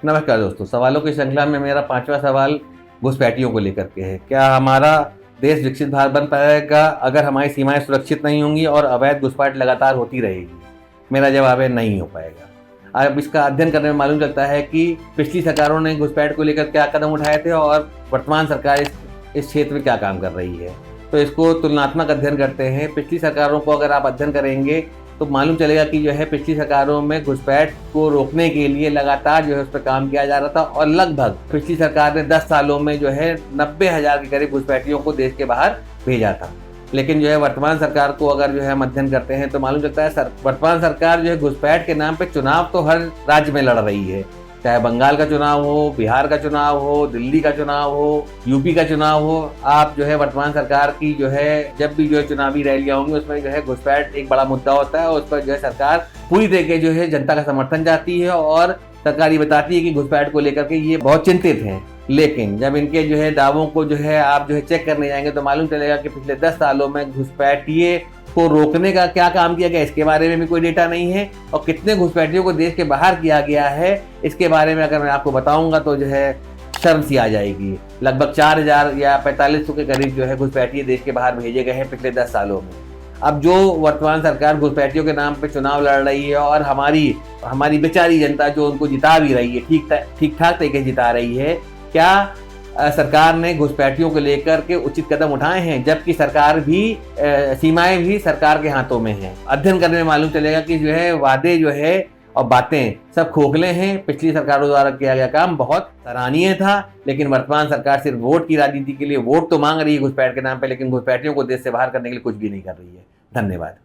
नमस्कार दोस्तों, सवालों की श्रृंखला में मेरा 5वां सवाल घुसपैठियों को लेकर के है। क्या हमारा देश विकसित भारत बन पाएगा अगर हमारी सीमाएं सुरक्षित नहीं होंगी और अवैध घुसपैठ लगातार होती रहेगी? मेरा जवाब है, नहीं हो पाएगा। अब इसका अध्ययन करने में मालूम चलता है कि पिछली सरकारों ने घुसपैठ को लेकर क्या कदम उठाए थे और वर्तमान सरकार इस क्षेत्र में क्या काम कर रही है। तो इसको तुलनात्मक अध्ययन करते हैं। पिछली सरकारों को अगर आप अध्ययन करेंगे तो मालूम चलेगा कि जो है पिछली सरकारों में घुसपैठ को रोकने के लिए लगातार जो है उस पर काम किया जा रहा था और लगभग पिछली सरकार ने 10 सालों में जो है 90,000 के करीब घुसपैठियों को देश के बाहर भेजा था। लेकिन जो है वर्तमान सरकार को अगर जो है हम अध्ययन करते हैं तो मालूम चलता है वर्तमान सरकार जो है घुसपैठ के नाम पे चुनाव तो हर राज्य में लड़ रही है, चाहे बंगाल का चुनाव हो, बिहार का चुनाव हो, दिल्ली का चुनाव हो, यूपी का चुनाव हो। आप जो है वर्तमान सरकार की जो है जब भी जो है चुनावी रैलियां होंगी उसमें जो है घुसपैठ एक बड़ा मुद्दा होता है और उस पर जो है सरकार पूरी तरीके जो है जनता का समर्थन चाहती है और सरकार ये बताती है कि घुसपैठ को लेकर के ये बहुत चिंतित हैं। लेकिन जब इनके जो है दावों को जो है आप जो है चेक करने जाएंगे तो मालूम चलेगा कि पिछले 10 सालों में घुसपैठिए को रोकने का क्या काम किया गया इसके बारे में भी कोई डेटा नहीं है और कितने घुसपैठियों को देश के बाहर किया गया है इसके बारे में अगर मैं आपको बताऊंगा तो जो है शर्म सी आ जाएगी। लगभग 4,000 या 4,500 के करीब जो है घुसपैठिए देश के बाहर भेजे गए हैं पिछले 10 सालों में। अब जो वर्तमान सरकार घुसपैठियों के नाम पे चुनाव लड़ रही है और हमारी बेचारी जनता जो उनको जिता भी रही है, ठीक ठाक तरीके से जिता रही है, क्या सरकार ने घुसपैठियों को लेकर के उचित कदम उठाए हैं? जबकि सरकार भी सीमाएं भी सरकार के हाथों में हैं। अध्ययन करने में मालूम चलेगा कि जो है वादे जो है और बातें सब खोखले हैं। पिछली सरकारों द्वारा किया गया काम बहुत सराहनीय था, लेकिन वर्तमान सरकार सिर्फ वोट की राजनीति के लिए वोट तो मांग रही है घुसपैठ के नाम पे, लेकिन घुसपैठियों को देश से बाहर करने के लिए कुछ भी नहीं कर रही है। धन्यवाद।